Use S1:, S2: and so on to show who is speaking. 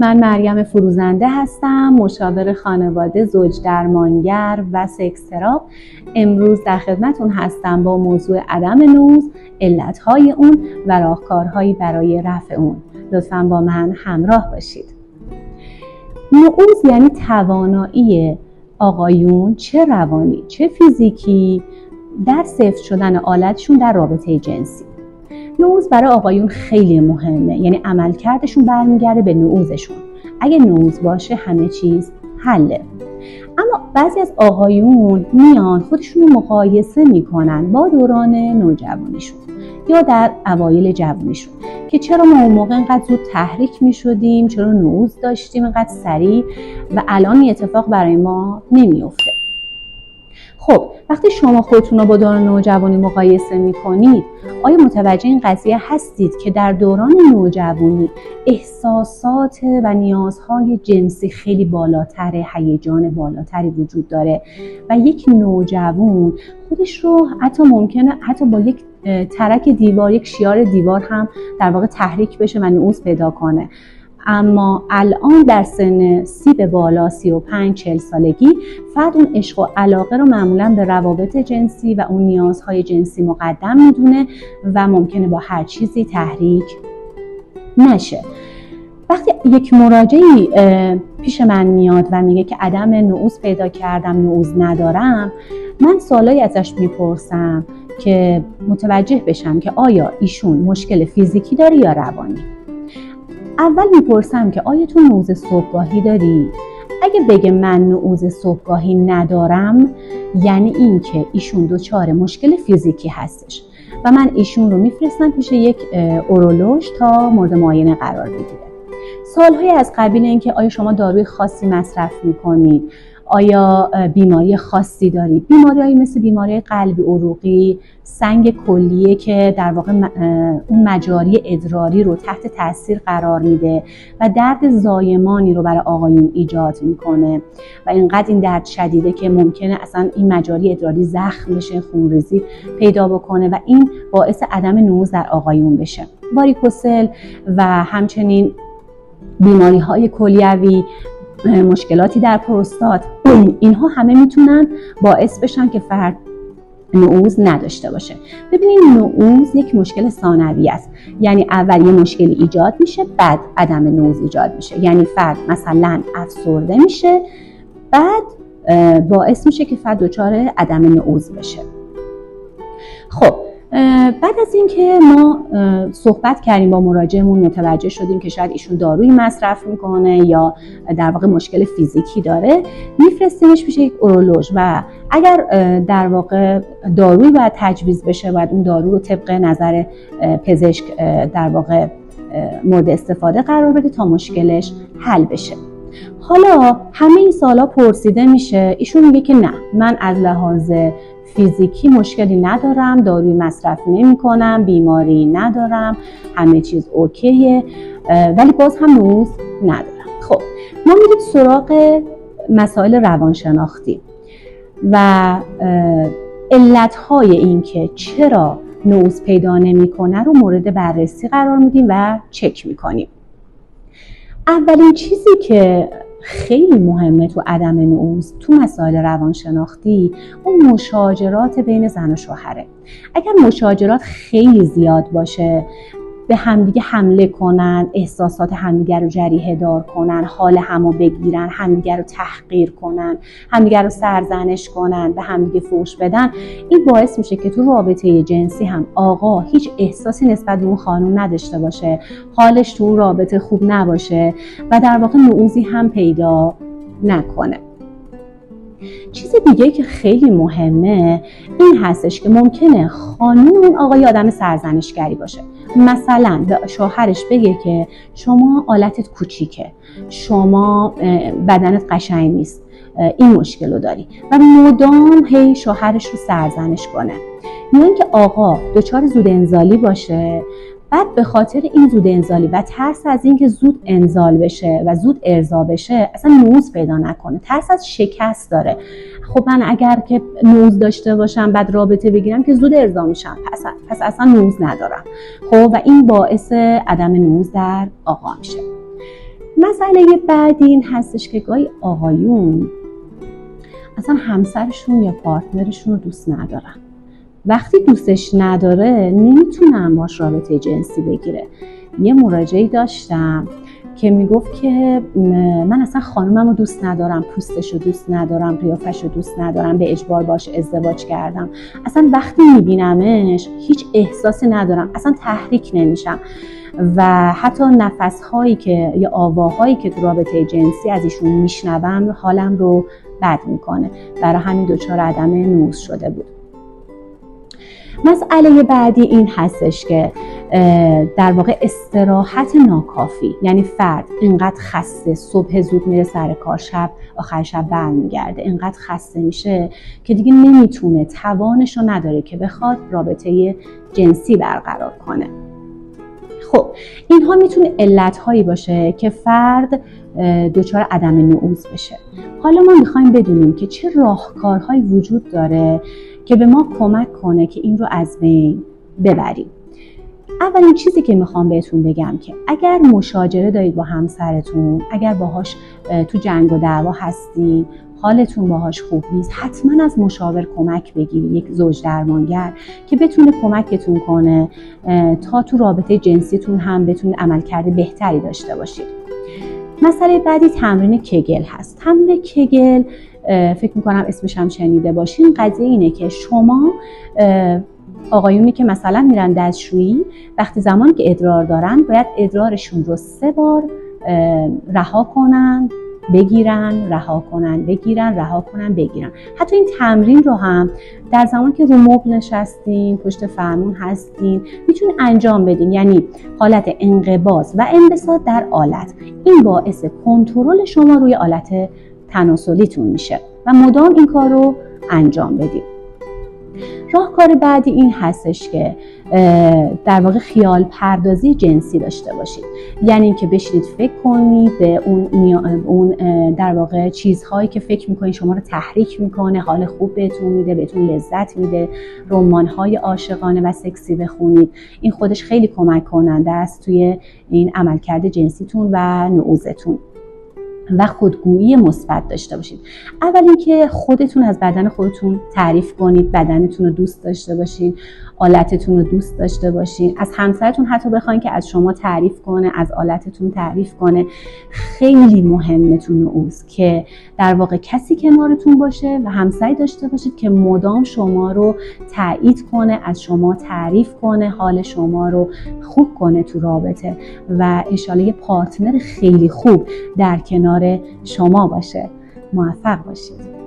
S1: من مریم فروزنده هستم، مشاور خانواده، زوج درمانگر و سکس تراپ. امروز در خدمتون هستم با موضوع عدم نوز، علتهای اون و راهکارهایی برای رفع اون. لطفاً با من همراه باشید. نوز یعنی توانایی آقایون، چه روانی چه فیزیکی، در سفت شدن آلتشون در رابطه جنسی. نوز برای آقایون خیلی مهمه، یعنی عملکردشون برمیگرده به نوزشون. اگه نوز باشه همه چیز حله. اما بعضی از آقایون میان خودشون رو مقایسه میکنن با دوران نوجوانیشون یا در اوایل جوانیشون که چرا ما اون موقع اینقدر زود تحریک میشدیم، چرا نوز داشتیم اینقدر سریع و الان این اتفاق برای ما نمیفته. خب وقتی شما خودتون رو با دوران نوجوانی مقایسه میکنید، آیا متوجه این قضیه هستید که در دوران نوجوانی احساسات و نیازهای جنسی خیلی بالاتره، هیجان بالاتری وجود داره و یک نوجوان خودش رو ممکنه با یک ترک دیوار، یک شیار دیوار هم در واقع تحریک بشه و نوز پیدا کنه. اما الان در سن 30 به بالا، 35-40 سالگی، فرد اون عشق و علاقه رو معمولا به روابط جنسی و اون نیازهای جنسی مقدم میدونه و ممکنه با هر چیزی تحریک نشه. وقتی یک مراجعی پیش من میاد و میگه که عدم نوز پیدا کردم، نوز ندارم، من سوالایی ازش میپرسم که متوجه بشم که آیا ایشون مشکل فیزیکی داره یا روانی. اول میپرسم که آیا تو نوز صبحگاهی داری؟ اگه بگه من نوز صبحگاهی ندارم، یعنی این که ایشون دچار مشکل فیزیکی هستش و من ایشون رو میفرستم پیش یک اورولوژ تا مورد معاینه قرار بگیره. سوالهای از قبیل این که آیا شما داروی خاصی مصرف میکنید؟ آیا بیماری خاصی دارید؟ بیماری‌هایی مثل بیماری قلبی عروقی، سنگ کلیه که در واقع اون مجاری ادراری رو تحت تاثیر قرار میده و درد زایمانی رو برای آقایون ایجاد میکنه و اینقدر این درد شدیده که ممکنه اصلا این مجاری ادراری زخم بشه، خونریزی پیدا بکنه و این باعث عدم نوز در آقایون بشه. واریکوسل و همچنین بیماری‌های کلیوی، مشکلاتی در پروستات، اینها همه میتونن باعث بشن که فرد نوز نداشته باشه. ببینید نوز یک مشکل ثانوی است، یعنی اول یه مشکل ایجاد میشه، بعد عدم نوز ایجاد میشه. یعنی فرد مثلا افسرده میشه، بعد باعث میشه که فرد دچار عدم نوز بشه. خب بعد از اینکه ما صحبت کردیم با مراجعمون، متوجه شدیم که شاید ایشون دارویی مصرف میکنه یا در واقع مشکل فیزیکی داره، میفرستیمش پیش یک اورولوژ و اگر در واقع دارویی باید تجویز بشه، باید اون دارو رو طبق نظر پزشک در واقع مورد استفاده قرار بده تا مشکلش حل بشه. حالا همه این سوالا پرسیده میشه، ایشون میگه که نه، من از لحاظ فیزیکی مشکلی ندارم، داروی مصرف نمی کنم، بیماری ندارم، همه چیز اوکیه، ولی باز هم نوز ندارم. خب ما میریم سراغ مسائل روانشناختی و علتهای این که چرا نوز پیدا نمی کنه رو مورد بررسی قرار میدیم و چک میکنیم. اولین چیزی که خیلی مهمه تو عدم نوز، تو مسائل روانشناختی، اون مشاجرات بین زن و شوهره. اگر مشاجرات خیلی زیاد باشه، به همدیگه حمله کنن، احساسات همدیگه رو جریحه دار کنن، حال همو بگیرن، همدیگه رو تحقیر کنن، همدیگه رو سرزنش کنن، به همدیگه فحش بدن، این باعث میشه که تو رابطه جنسی هم آقا هیچ احساسی نسبت به اون خانم نداشته باشه، حالش تو رابطه خوب نباشه و در واقع نوزی هم پیدا نکنه. چیز دیگه که خیلی مهمه این هستش که ممکنه خانم اون آقای آدم سرزنشگری باشه. مثلا به شوهرش بگه که شما آلتت کوچیکه، شما بدنت قشنگ نیست، این مشکل رو داری و مدام هی شوهرش رو سرزنش کنه. یا اینکه آقا دچار زود انزالی باشه، بعد به خاطر این زود انزالی و ترس از اینکه زود انزال بشه و زود ارضا بشه اصلا نوز پیدا نکنه، ترس از شکست داره. خب من اگر که نوز داشته باشم بعد رابطه بگیرم که زود ارضا میشم، پس اصلا نوز ندارم. خب و این باعث عدم نوز در آقا میشه. مسئله بعدی این هستش که گاهی آقایون اصلا همسرشون یا پارتنرشون رو دوست ندارن. وقتی دوستش نداره نمیتونن باش رابطه جنسی بگیره. یه مراجعه‌ای داشتم که میگفت که من اصلا خانومم رو دوست ندارم، پوستش رو دوست ندارم، قیافش رو دوست ندارم، به اجبار باش ازدواج کردم، اصلا وقتی میبینمش هیچ احساسی ندارم، اصلا تحریک نمیشم و حتی نفسهایی که یا آواهایی که تو رابطه جنسی از ایشون میشنوم حالم رو بد میکنه. برای همین دچار عدم نوز شده بود. مسئله بعدی این هستش که در واقع استراحت ناکافی، یعنی فرد اینقدر خسته، صبح زود میره سر کار، شب آخر شب برمیگرده، اینقدر خسته میشه که دیگه نمیتونه، توانشو نداره که بخواد رابطه جنسی برقرار کنه. خب اینها میتونه علتهایی باشه که فرد دچار عدم نعوذ بشه. حالا ما میخوایم بدونیم که چه راهکارهایی وجود داره که به ما کمک کنه که این رو از بین ببریم. اولین چیزی که میخوام بهتون بگم که اگر مشاجره دارید با همسرتون، اگر باهاش تو جنگ و دعوا هستین، حالتون باهاش خوب نیست، حتما از مشاور کمک بگیرید، یک زوج درمانگر که بتونه کمکتون کنه تا تو رابطه جنسیتون هم بتونید عملکرد بهتری داشته باشید. مسئله بعدی تمرین کگل هست. تمرین کگل فکر میکنم اسمش هم شنیده باشین. قضیه اینه که شما آقایونی که مثلا میرن دستشویی، وقتی زمانی که ادرار دارن باید ادرارشون رو 3 بار رها کنن، بگیرن، رها کنن، بگیرن، رها کنن، بگیرن. حتی این تمرین رو هم در زمانی که رو مبل نشستین، پشت فرمون هستین، میتونید انجام بدین. یعنی حالت انقباض و انبساط در آلت. این باعث کنترل شما روی آلت تناسلیتون میشه و مدام این کار رو انجام بدید. راهکار بعدی این هستش که در واقع خیال پردازی جنسی داشته باشید. یعنی که بشینید فکر کنید به اون در واقع چیزهایی که فکر میکنید شما رو تحریک میکنه، حال خوب بهتون میده، بهتون لذت میده، رمان‌های عاشقانه و سکسی بخونید. این خودش خیلی کمک کننده است توی این عملکرد جنسیتون و نعوذتون. و خودگویی مثبت داشته باشید. اول اینکه خودتون از بدن خودتون تعریف کنید، بدنتون رو دوست داشته باشید، آلتتون رو دوست داشته باشید. از همسرتون حتی بخواید که از شما تعریف کنه، از آلتتون تعریف کنه. خیلی مهمه تو نعوذ که در واقع کسی کنارتون باشه و همسری داشته باشید که مدام شما رو تایید کنه، از شما تعریف کنه، حال شما رو خوب کنه تو رابطه و انشالله یه پارتنر خیلی خوب در کنار شما باشه. موفق باشید.